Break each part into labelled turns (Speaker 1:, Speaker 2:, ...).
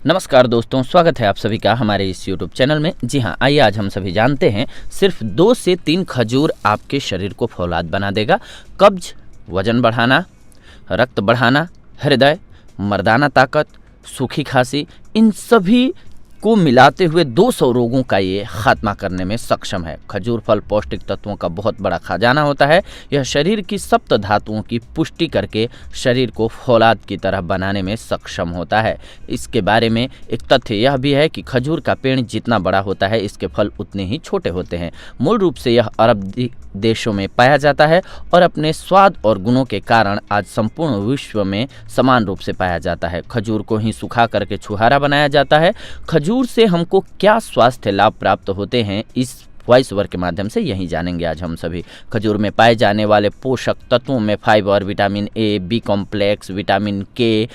Speaker 1: नमस्कार दोस्तों, स्वागत है आप सभी का हमारे इस YouTube चैनल में। जी हाँ, आइए आज हम सभी जानते हैं सिर्फ 2 से 3 खजूर आपके शरीर को फौलाद बना देगा। कब्ज, वजन बढ़ाना, रक्त बढ़ाना, हृदय, मर्दाना ताकत, सूखी खांसी, इन सभी को मिलाते हुए 200 रोगों का ये खात्मा करने में सक्षम है। खजूर फल पौष्टिक तत्वों का बहुत बड़ा खजाना होता है। यह शरीर की सप्त धातुओं की पुष्टि करके शरीर को फौलाद की तरह बनाने में सक्षम होता है। इसके बारे में एक तथ्य यह भी है कि खजूर का पेड़ जितना बड़ा होता है, इसके फल उतने ही छोटे होते हैं। मूल रूप से यह अरब देशों में पाया जाता है और अपने स्वाद और गुणों के कारण आज संपूर्ण विश्व में समान रूप से पाया जाता है। खजूर को ही सुखा करके छुहारा बनाया जाता है। खजूर से हमको क्या स्वास्थ्य लाभ प्राप्त होते हैं, इस वॉइस ओवर के माध्यम से यही जानेंगे आज हम सभी। खजूर में पाए जाने वाले पोषक तत्वों में fibre, vitamin A, B complex, vitamin K,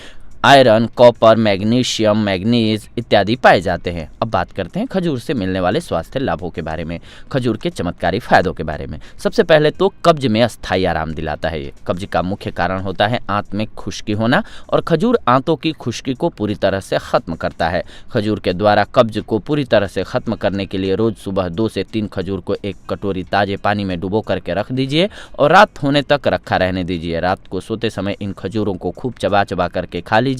Speaker 1: iron, copper, magnesium, manganese इत्यादि पाए जाते हैं। अब बात करते हैं खजूर से मिलने वाले स्वास्थ्य लाभों के बारे में, खजूर के चमत्कारी फायदों के बारे में। सबसे पहले तो कब्ज में अस्थायी आराम दिलाता है। ये कब्ज का मुख्य कारण होता है आंत में खुश्की होना, और खजूर आंतों की खुश्की को पूरी तरह से खत्म करता है। खजूर के द्वारा कब्ज को पूरी तरह से खत्म करने के लिए रोज सुबह 2 से 3 खजूर को एक कटोरी ताजे पानी में डुबो करके रख दीजिए और रात होने तक रखा रहने दीजिए। रात को सोते समय इन खजूरों को खूब चबा चबा करके खा लीजिए।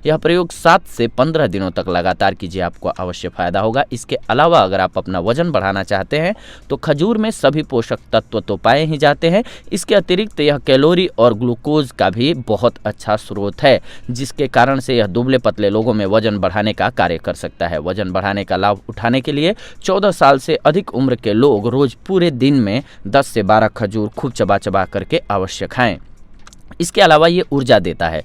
Speaker 1: यह प्रयोग 7 से 15 दिनों तक लगातार कीजिए, आपको अवश्य फायदा होगा। इसके अलावा अगर आप अपना वजन बढ़ाना चाहते हैं तो खजूर में सभी पोषक तत्व तो पाए ही जाते हैं, इसके अतिरिक्त यह कैलोरी और ग्लूकोज का भी बहुत अच्छा स्रोत है, जिसके कारण से यह दुबले पतले लोगों में वजन बढ़ाने का कार्य कर सकता है। वजन बढ़ाने का लाभ उठाने के लिए 14 साल से अधिक उम्र के लोग रोज पूरे दिन में 10 से 12 खजूर खूब चबा चबा करके अवश्य खाएं। इसके अलावा ये ऊर्जा देता है।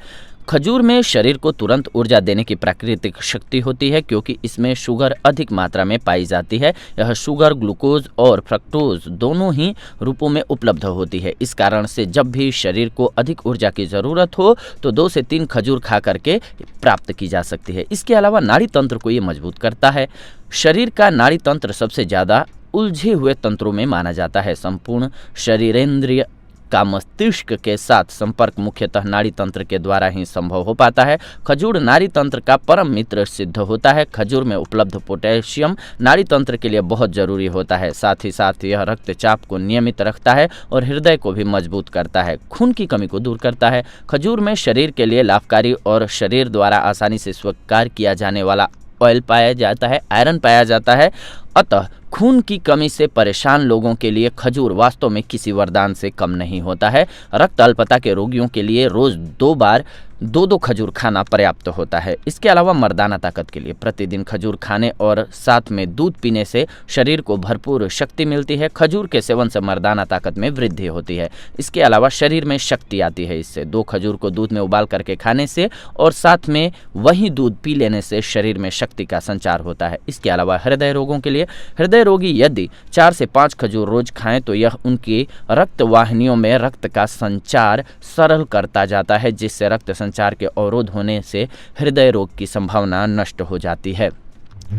Speaker 1: खजूर में शरीर को तुरंत ऊर्जा देने की प्राकृतिक शक्ति होती है, क्योंकि इसमें शुगर अधिक मात्रा में पाई जाती है। यह शुगर ग्लूकोज और फ्रक्टोज दोनों ही रूपों में उपलब्ध होती है। इस कारण से जब भी शरीर को अधिक ऊर्जा की ज़रूरत हो तो 2 से 3 खजूर खा करके प्राप्त की जा सकती है। इसके अलावा नाड़ी तंत्र को ये मजबूत करता है। शरीर का नाड़ी तंत्र सबसे ज़्यादा उलझे हुए तंत्रों में माना जाता है। संपूर्ण शरीरेंद्रिय का मस्तिष्क के साथ संपर्क मुख्यतः नाड़ी तंत्र के द्वारा ही संभव हो पाता है। खजूर नाड़ी तंत्र का परम मित्र सिद्ध होता है। खजूर में उपलब्ध पोटेशियम नाड़ी तंत्र के लिए बहुत जरूरी होता है। साथ ही साथ यह रक्तचाप को नियमित रखता है और हृदय को भी मजबूत करता है। खून की कमी को दूर करता है। खजूर में शरीर के लिए लाभकारी और शरीर द्वारा आसानी से स्वीकार किया जाने वाला ऑयल पाया जाता है, आयरन पाया जाता है। अतः खून की कमी से परेशान लोगों के लिए खजूर वास्तव में किसी वरदान से कम नहीं होता है। रक्त अल्पता के रोगियों के लिए रोज 2 बार 2 खजूर खाना पर्याप्त होता है। इसके अलावा मर्दाना ताकत के लिए प्रतिदिन खजूर खाने और साथ में दूध पीने से शरीर को भरपूर शक्ति मिलती है। खजूर के सेवन से मर्दाना ताकत में वृद्धि होती है। इसके अलावा शरीर में शक्ति आती है। इससे 2 खजूर को दूध में उबाल करके खाने से और साथ में वही दूध पी लेने से शरीर में शक्ति का संचार होता है। इसके अलावा हृदय रोगों के लिए हृदय रोगी यदि 4 से 5 खजूर रोज खाएं तो यह उनकी रक्त वाहिनियों में रक्त का संचार सरल करता जाता है, जिससे रक्त संचार के अवरोध होने से हृदय रोग की संभावना नष्ट हो जाती है।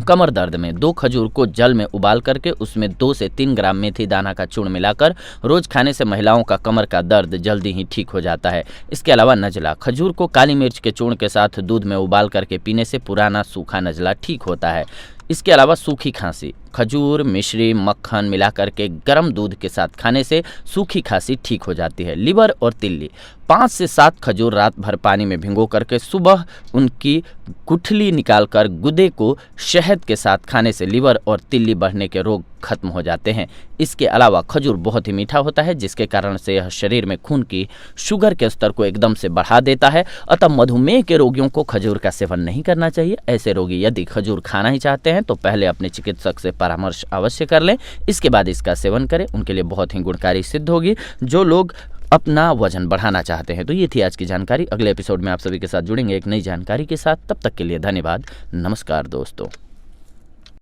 Speaker 1: कमर दर्द में 2 खजूर को जल में उबाल करके उसमें 2 से 3 ग्राम मेथी दाना का चूर्ण मिलाकर रोज खाने से महिलाओं का कमर का दर्द जल्दी ही ठीक हो जाता है। इसके अलावा नजला, खजूर को काली मिर्च के चूर्ण के साथ दूध में उबाल करके पीने से पुराना सूखा नजला ठीक होता है। इसके अलावा सूखी खांसी, खजूर, मिश्री, मक्खन मिलाकर के गर्म दूध के साथ खाने से सूखी खांसी ठीक हो जाती है। लिवर और तिल्ली, 5 से 7 खजूर रात भर पानी में भिगो करके सुबह उनकी गुठली निकालकर गुदे को शहद के साथ खाने से लिवर और तिल्ली बढ़ने के रोग खत्म हो जाते हैं। इसके अलावा खजूर बहुत ही मीठा होता है, जिसके कारण से यह शरीर में खून की शुगर के स्तर को एकदम से बढ़ा देता है। अतः मधुमेह के रोगियों को खजूर का सेवन नहीं करना चाहिए। ऐसे रोगी यदि खजूर खाना ही चाहते हैं तो पहले अपने चिकित्सक से परामर्श अवश्य कर लें, इसके बाद इसका सेवन करें। उनके लिए बहुत ही गुणकारी सिद्ध होगी जो लोग अपना वजन बढ़ाना चाहते हैं। तो ये थी आज की जानकारी। अगले एपिसोड में आप सभी के साथ जुड़ेंगे एक नई जानकारी के साथ। तब तक के लिए धन्यवाद। नमस्कार दोस्तों।